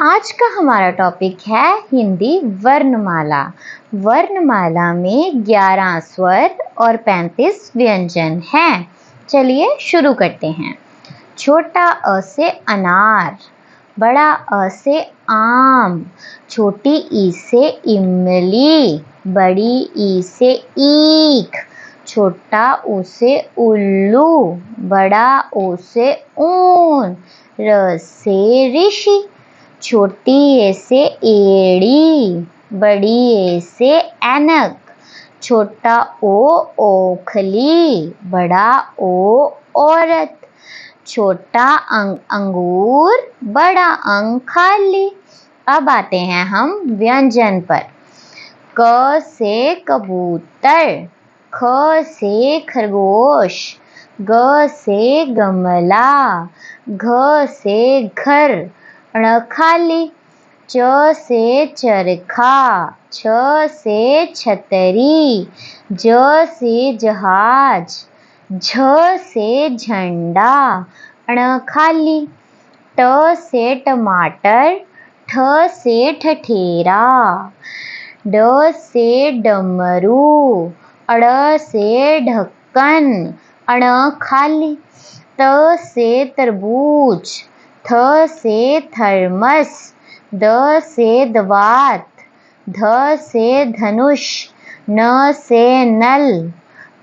आज का हमारा टॉपिक है हिंदी वर्णमाला। वर्णमाला में 11 स्वर और 35 व्यंजन हैं। चलिए शुरू करते हैं। छोटा अ से अनार, बड़ा अ से आम, छोटी ई से इमली, बड़ी ई से ईख, छोटा ऊ से उल्लू, बड़ा ओ से ऊन, र से ऋषि, छोटी ए से एड़ी, बड़ी ए से ऐनक, छोटा ओ ओखली, बड़ा ओ औरत, छोटा अंगूर, बड़ा अंग खाली। अब आते हैं हम व्यंजन पर। क से कबूतर, ख से खरगोश, ग से गमला, घ से घर, ण खाली, च से चरखा, छ से छतरी, ज से जहाज, झ से झंडा, ण खाली, ट से टमाटर, ठ से ठठेरा, ड से डमरू, अड़ से ढक्कन, अण खाली, त से तरबूज, थ से थर्मस, द से दवात, ध से धनुष, न से नल,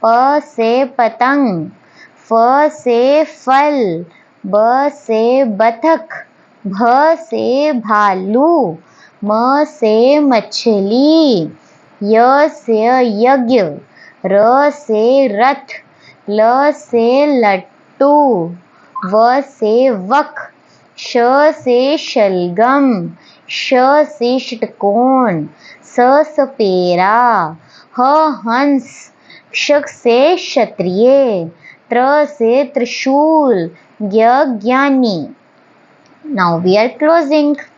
प से पतंग, फ से फल, ब से बतख, भ से भालू, म से मछली, य से यज्ञ, र से रथ, ल से लट्टू, व से वक, श से शलगम, श से षटकोण, स सपेरा, ह हंस, क्ष से क्षत्रिय, त्र से त्रिशूल, ज्ञ ज्ञानी। Now we are closing.